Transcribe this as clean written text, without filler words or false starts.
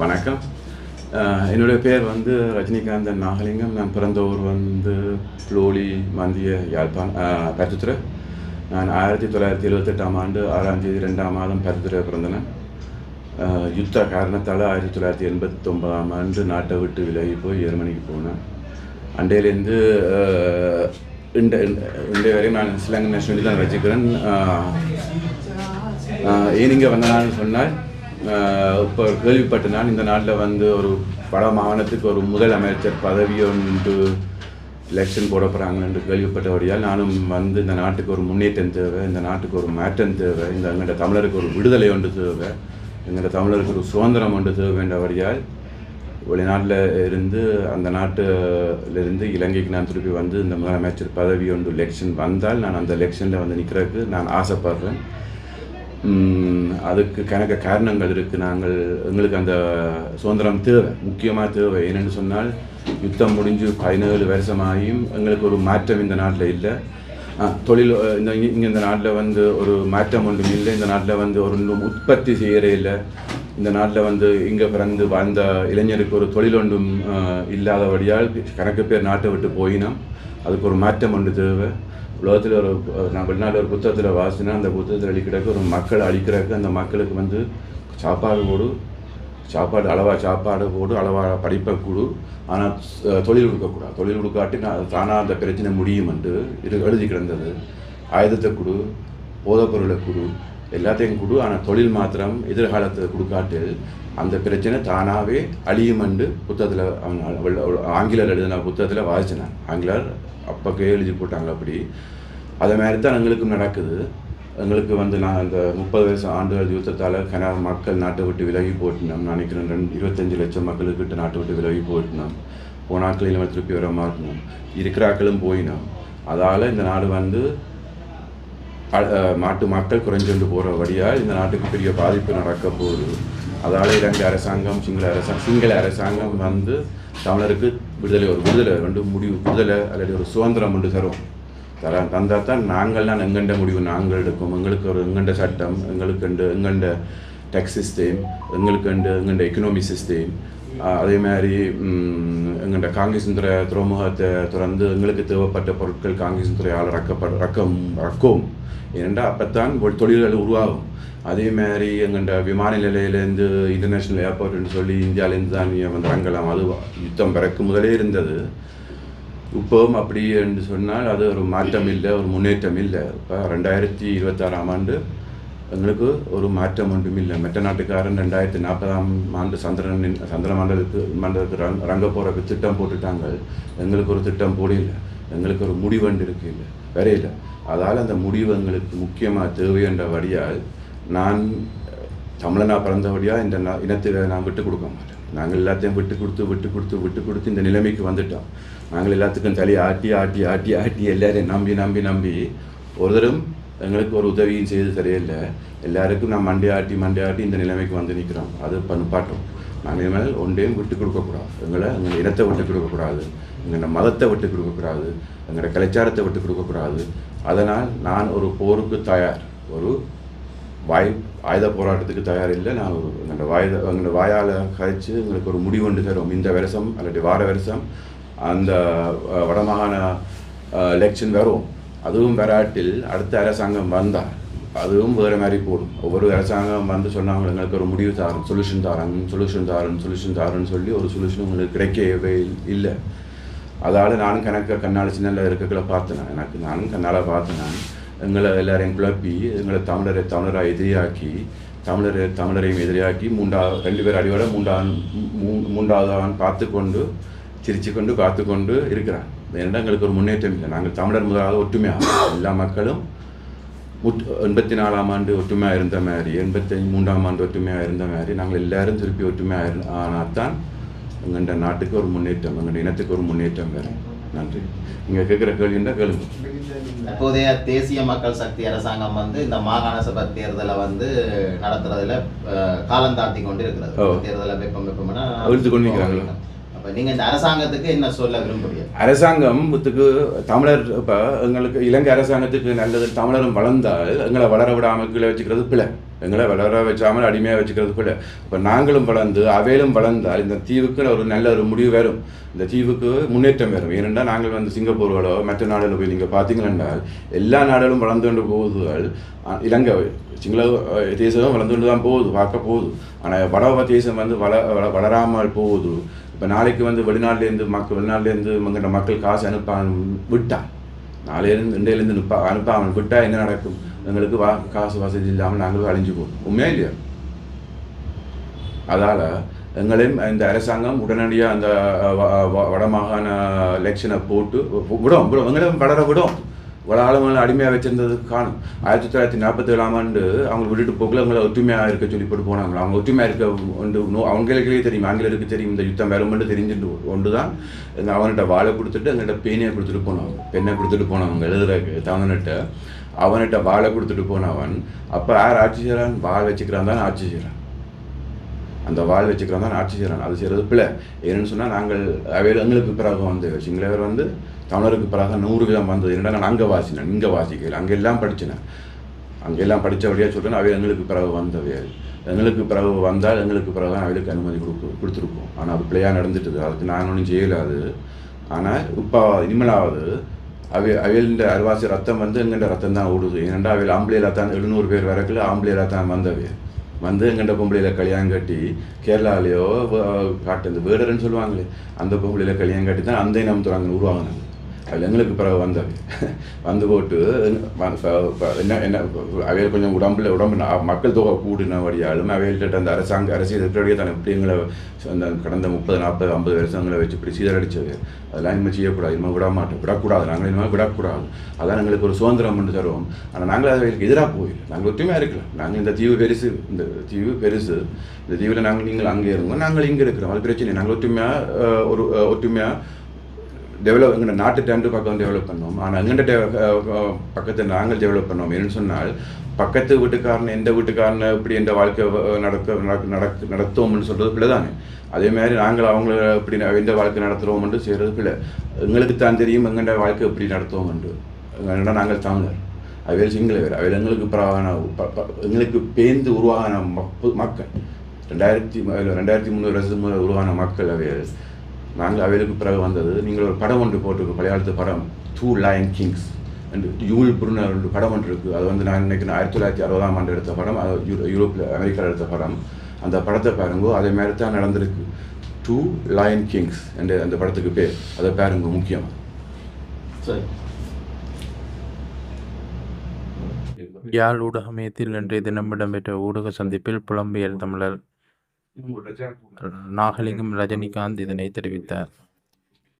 வணக்கம். என்னுடைய பேர் ரஜினிகாந்தன் நாகலிங்கம். நான் பிறந்த ஊர் புலோலி மந்திய பருத்துத்துறை. நான் 1978ஆம் ஆண்டு 6ஆம் தேதி 2ஆம் மாதம் பருத்துத்துறை பிறந்தேன். யுத்த காரணத்தால் 1989ஆம் ஆண்டு நாட்டை விட்டு விலகி போய் ஜெர்மனிக்கு போனேன். அண்டையிலேருந்து இன்றைய வரையும் நான் ஸ்ரீலங்கன் நேஷனாலிட்டி தான் வச்சுக்கிறேன். ஏன் இங்கே வந்தேன்னு சொன்னால், இப்போ கேள்விப்பட்ட நான் இந்த நாட்டில் ஒரு வட மாகாணத்துக்கு ஒரு முதல் அமைச்சர் பதவி ஒன்று எலெக்ஷன் போட போகிறாங்கன்னு கேள்விப்பட்டபடியால் நானும் இந்த நாட்டுக்கு ஒரு முன்னேற்றம் தேவை, இந்த நாட்டுக்கு ஒரு மாற்றம் தேவை, எங்கள்கிட்ட தமிழருக்கு ஒரு விடுதலை ஒன்று தேவை, எங்கள்கிட்ட தமிழருக்கு ஒரு சுதந்திரம் ஒன்று தேவை வேண்டபடியால் வெளிநாட்டில் இருந்து அந்த நாட்டிலிருந்து இலங்கைக்கு நான் திருப்பி இந்த முதலமைச்சர் பதவி ஒன்று எலெக்ஷன் வந்தால் நான் அந்த எலெக்ஷனில் நிற்கிறதுக்கு நான் ஆசைப்படுறேன். அதுக்கு கணக்க காரணங்கள் இருக்குது. எங்களுக்கு அந்த சுதந்திரம் தேவை, முக்கியமாக தேவை. ஏனென்று சொன்னால், யுத்தம் முடிஞ்சு 17 வருஷமாகியும் எங்களுக்கு ஒரு மாற்றம் இந்த நாட்டில் இல்லை. தொழில் இந்த நாட்டில் ஒரு மாற்றம் ஒன்றும் இல்லை. இந்த நாட்டில் ஒரு உற்பத்தி செய்கிறே இல்லை. இந்த நாட்டில் இங்கே பிறந்து வாழ்ந்த இளைஞருக்கு ஒரு தொழில் ஒன்றும் இல்லாதபடியால் கணக்கு பேர் நாட்டை விட்டு போயினோம். அதுக்கு ஒரு மாற்றம் ஒன்று தேவை. உலகத்தில் நான் வெளிநாட்டில் ஒரு புத்தகத்தில் வாசினா, அந்த புத்தகத்தில் அழிக்கிறதுக்கு ஒரு மக்களை அழிக்கிறதுக்கு அந்த மக்களுக்கு சாப்பாடு அளவாக சாப்பாடு போடு, அளவாக படிப்பை கொடு, ஆனால் தொழில் கொடுக்கக்கூடாது. தொழில் கொடுக்காட்டி தானாக அந்த பிரச்சனை முடியும் என்று எழுதி கிடந்தது. ஆயுதத்தை கொடு, போதைப்பொருளை கொடு, எல்லாத்தையும் கொடு, ஆனால் தொழில் மாத்திரம் எதிர்காலத்தை கொடுக்காட்டு அந்த பிரச்சனை தானாகவே அழியும் என்று புத்தகத்தில் ஆங்கிலர் எழுதின புத்தகத்தில் வாசிச்சினான். ஆங்கிலர் அப்போக்கே எழுதி போட்டாங்க. அப்படி அதே மாதிரி தான் எங்களுக்கும் நடக்குது. எங்களுக்கு நான் அந்த 30 ஆண்டுகள் யுத்தத்தால் மக்கள் நாட்டை விட்டு விலகி போயிட்டோம். நான் நினைக்கிறேன் 25 லட்சம் மக்களுக்கிட்ட நாட்டை விட்டு விலகி போயிட்டோம். போனாக்களில் திருப்பி வர மாட்டோம், இருக்கிறாக்களும் போயினோம். அதால் இந்த நாடு நாட்டு மக்கள் குறைஞ்சொண்டு போகிற வழியால் இந்த நாட்டுக்கு பெரிய பாதிப்பு நடக்க போகுது. அதால் இலங்கை அரசாங்கம், சிங்கள அரசாங்கம் தமிழருக்கு விடுதலை விடுதலை அல்லது ஒரு சுதந்திரம் ஒன்று தந்தால் தான் நாங்கள்லாம் எங்கண்ட முடிவு நாங்கள் எடுக்கும். எங்களுக்கு ஒரு எங்கண்ட சட்டம், எங்கண்ட டேக்ஸ் சிஸ்டம், எங்கண்ட எக்கனாமி சிஸ்டம், அதே மாதிரி எங்கள்ட காங்கிரஸ் துறைமுகத்தை திறந்து எங்களுக்கு தேவைப்பட்ட பொருட்கள் காங்கிரஸ் துறையால் ரக்கம். ஏனென்றால் அப்போத்தான் தொழில்கள் உருவாகும். அதே மாதிரி எங்கள்ட விமான நிலையிலேருந்து இன்டர்நேஷ்னல் ஏர்போர்ட்னு சொல்லி இந்தியாவிலேருந்து தான் இறங்கலாம். அது யுத்தம் பிறக்கு முதலே இருந்தது. இப்போவும் அப்படி என்று சொன்னால் அது ஒரு மாற்றம் இல்லை, ஒரு முன்னேற்றம் இல்லை. இப்போ 2026ஆம் ஆண்டு எங்களுக்கு ஒரு மாற்றம் ஒன்றும் இல்லை. மற்ற நாட்டுக்காரன் 2040ஆம் ஆண்டு சந்திர மண்டலத்துக்கு ரங்க போகிறதுக்கு திட்டம் போட்டுட்டாங்க. எங்களுக்கு ஒரு திட்டம் போடல. எங்களுக்கு ஒரு முடிவண்டு இருக்கு இல்லை, வரையில. அதால் அந்த முடிவு எங்களுக்கு முக்கியமாக தேவையென்ற வழியால் நான் தமிழனாக பிறந்தபடியாக இந்த இனத்தை நான் விட்டு கொடுக்க மாட்டேன். நாங்கள் எல்லாத்தையும் விட்டு கொடுத்து இந்த நிலைமைக்கு வந்துட்டோம். நாங்கள் எல்லாத்துக்கும் தலி ஆட்டி எல்லாரையும் நம்பி ஒருத்தரும் எங்களுக்கு ஒரு உதவியும் செய்து சரியில்லை. எல்லாருக்கும் நான் மண்டையாட்டி இந்த நிலைமைக்கு நிற்கிறோம். அது நிப்பாட்டோம். நாங்கள் இனிமேல் ஒன்றையும் விட்டு கொடுக்கக்கூடாது. எங்கள் இனத்தை விட்டு கொடுக்கக்கூடாது, எங்களோட மதத்தை விட்டு கொடுக்கக்கூடாது, எங்களோட கலாச்சாரத்தை விட்டு கொடுக்கக்கூடாது. அதனால் நான் ஒரு போருக்கு தயார், ஒரு ஆயுத போராட்டத்துக்கு தயார் இல்லை. நான் எங்களோட வாயால் கழித்து எங்களுக்கு ஒரு முடிவு ஒன்று தரும். இந்த வருஷம் அல்லது வார வருஷம் அந்த வடமாகாண எலெக்ஷன் வரும். அதுவும் வராட்டில் அடுத்த அரசாங்கம் வந்தால் அதுவும் வேறு மாதிரி போடும். ஒவ்வொரு அரசாங்கம் சொன்னாங்க எங்களுக்கு ஒரு முடிவு தாரன், சொல்யூஷன் தாரன்னு சொல்லி ஒரு சொல்யூஷன் உங்களுக்கு கிடைக்கவே இல்லை. அதால் நானும் கண்ணால் சின்னல இருக்கக்குள்ள பார்த்தேன். நானும் கண்ணால் பார்த்தேன். எங்களை எல்லாரையும் குழப்பி எங்களை தமிழரை எதிரியாக்கி தமிழரையும் எதிரியாக்கி 2 பேர் அடியோட மூன்றாவதான் சிரிச்சுக்கொண்டு காத்துக்கொண்டு இருக்கிறான். ஏன்னா எங்களுக்கு ஒரு முன்னேற்றம் இல்லை. நாங்கள் தமிழர் முதலாவது ஒற்றுமையாக எல்லா மக்களும் 84ஆம் ஆண்டு ஒற்றுமையாக இருந்த மாதிரி, 83ஆம் ஆண்டு ஒற்றுமையாக இருந்த மாதிரி நாங்கள் எல்லாரும் திருப்பி ஒற்றுமையாக ஆனால் தான் எங்கள்ட நாட்டுக்கு ஒரு முன்னேற்றம், எங்கள் இனத்துக்கு ஒரு முன்னேற்றம் வேறு. நன்றி. நீங்கள் கேட்குற கேள்வின்னா கேளுங்க. தற்போதைய தேசிய மக்கள் சக்தி அரசாங்கம் இந்த மாகாண சபை தேர்தலை நடத்துறதுல காலந்தாழ்த்தி கொண்டு இருக்கிறது. தேர்தலை வெப்பமெனா எடுத்து கொண்டு நிற்கிறாங்களா? நீங்க இந்த அரசாங்கத்துக்கு என்ன சொல்ல விரும்புறீங்க? அரசாங்கத்துக்கு தமிழர் இப்போ எங்களுக்கு இலங்கை அரசாங்கத்துக்கு நல்லது. தமிழரும் வளர்ந்தால் எங்களை வளர விடாமல் கீழே வச்சுக்கிறது பிழை. எங்களை வளர வச்சாமல் அடிமையாக வச்சுக்கிறதுக்குள்ள இப்போ நாங்களும் வளர்ந்து அவையிலும் வளர்ந்தால் இந்த தீவுக்கு ஒரு நல்ல ஒரு முடிவு வரும். இந்த தீவுக்கு முன்னேற்றம் வரும். ஏனென்றால் நாங்கள் வந்து சிங்கப்பூர்களோ மற்ற நாடுகளில் போய் நீங்கள் பார்த்தீங்களென்றால் எல்லா நாடுகளும் வளர்ந்து கொண்டு போகுதுகள். இலங்கை சிங்கள தேசம் வளர்ந்து கொண்டு தான் போகுது, பார்க்க போகுது. ஆனால் வடவ தேசம் வந்து வளராமல் போகுது. இப்போ நாளைக்கு வந்து வெளிநாட்டிலேருந்து எங்கள்கிட்ட மக்கள் காசு விட்டால் நாளையிலேருந்து இண்டையிலேருந்து அனுப்பாமல் விட்டால் என்ன நடக்கும்? எங்களுக்கு காசு வசதி இல்லாமல் நாங்களும் அழிஞ்சு போகும். உண்மையா இல்லையா? அதால் எங்களையும் இந்த அரசாங்கம் உடனடியாக அந்த வடமாகாண எலெக்ஷனை போட்டு விடும் எங்களையும் வளர விடும். ஆளுங்களை அடிமையாக வச்சிருந்ததுக்கு காணும். 1947ஆம் ஆண்டு அவங்க விட்டுட்டு போகல அவங்கள ஒற்றுமையாக இருக்க சொல்லி போட்டு போனாங்களா. அவங்க ஒற்றுமையாக இருக்க அவங்களுக்கே தெரியும், ஆங்கிலருக்கு தெரியும் இந்த யுத்தம் வரும்னு தெரிஞ்சுட்டு ஒன்று தான் அவன்கிட்ட வாழை கொடுத்துட்டு எங்கள்கிட்ட பெண்ணை கொடுத்துட்டு போனவங்க எழுதுறக்கு தமிழ்கிட்ட அவன்கிட்ட வாழை கொடுத்துட்டு போனவன். அப்போ யார் ஆட்சி செய்கிறான்? வாழ் வச்சுக்கிறான் தான் ஆட்சி செய்கிறான். அந்த வாழ் வச்சுக்கிறான் தான் ஆட்சி செய்கிறான். அது செய்கிறது பிள்ளை. ஏன்னு சொன்னால் நாங்கள் எங்களுக்கு பிறகு வந்து சிங்களவர் வந்து தமிழருக்கு பிறகு 100 விதம் வந்தது. என்னடா நான் அங்கே வாசினேன், இங்கே வாசிக்கல, அங்கெல்லாம் படித்தேன், அங்கெல்லாம் படித்தபடியாக சொல்கிறேன். அவை எங்களுக்கு பிறகு வந்தவை. எங்களுக்கு பிறகு வந்தால் எங்களுக்கு பிறகு தான் அவைகளுக்கு அனுமதி கொடுத்துருக்கோம். ஆனால் அது பிள்ளையாக நடந்துட்டுது. அதுக்கு நான் ஒன்றும் செய்யலாது. ஆனால் இப்போ இனிமேலாவது அவையில்ன்ற அருவாசி ரத்தம் வந்து எங்கள்கிட்ட ரத்தம் தான் ஓடுது. ஏனெண்டா அவையில் ஆம்பளையில் தான் 700 பேர் வரைக்குள்ள ஆம்பளையில் தான் வந்தவை வந்து எங்கள்கிட்ட பொம்பளையில் கல்யாணம் கட்டி கேரளாலேயோ காட்டு இந்த வேடர்ன்னு சொல்லுவாங்களே அந்த பொம்பளையில் கல்யாணம் கட்டி தான் அந்த இனம் துறாங்க உருவாங்கினாங்க. அதில் எங்களுக்கு பிறகு வந்தவை வந்து போட்டு என்ன அவையில் கொஞ்சம் உடம்பு மக்கள் தொகை கூடினபடியாலும் அவையில்கிட்ட அந்த அரசியல் இருக்கிறபடியே தான் எப்படி எங்களை அந்த கடந்த 30, 40, 50 வருஷங்களை வச்சு இப்படி சீரடிச்சது. அதெல்லாம் இனிமேல் செய்யக்கூடாது, இனிமேல் விடக்கூடாது. நாங்கள் இனிமேல் விடக்கூடாது. அதான் எங்களுக்கு ஒரு சுதந்திரம் பண்ணி தருவோம். ஆனால் நாங்கள் அதுக்கு எதிராக போயிடல. நாங்கள் ஒற்றுமையாக இருக்கலாம். நாங்கள் இந்த தீவு பெருசு, இந்த தீவில் நீங்கள் அங்கே இருந்தோம், நாங்கள் இங்கே இருக்கிறோம். அது பிரச்சனை. நாங்கள் ஒற்றுமையாக எங்கள் நாட்டு டேண்டு பக்கம் டெவலப் பண்ணோம். ஆனால் எங்கள்கிட்ட பக்கத்தை நாங்கள் டெவலப் பண்ணோம். என்னன்னு சொன்னால் பக்கத்து வீட்டுக்காரனை எந்த வீட்டுக்காரனை இப்படி எந்த வாழ்க்கை நடத்துவோம்னு சொல்கிறது பிள்ளை தானே. அதே மாதிரி நாங்கள் அவங்கள இப்படி எந்த வாழ்க்கை நடத்துகிறோம்னு செய்கிறது பிள்ளை. எங்களுக்கு தான் தெரியும் எங்கள்கிட்ட வாழ்க்கை எப்படி நடத்துவோம்ண்டு. எங்கள்கிட்ட நாங்கள் தமிழர், அவையில் சிங்களவர், அவையில் எங்களுக்கு பேர்ந்து உருவான மக்கள் 2300 வருஷம் உருவான மக்கள் அவையில். நாங்கள் அவைகளுக்கு பிறகு வந்தது. நீங்கள் ஒரு படம் ஒன்று போட்டிருக்கு, பழைய காலத்து படம் 2 Lion Kings அண்ட் யூல் புருனர் படம் ஒன்று இருக்குது. அது வந்து நான் நினைக்கிறேன் 1960ஆம் ஆண்டு எடுத்த படம். அது அமெரிக்காவில் எடுத்த படம். அந்த படத்தை பாருங்கோ, அதே மாதிரி தான் நடந்திருக்கு. 2 Lion Kings என்ற அந்த படத்துக்கு பேர். அதை பாருங்க, முக்கியம். சரி. யாழ் ஊடகமயத்தில் இன்றைய தினம் இடம்பெற்ற ஊடக சந்திப்பில் புலம்பெயர் தமிழர் நாகலிங்கம் ரஜினிகாந்த் இதனை தெரிவித்தார்.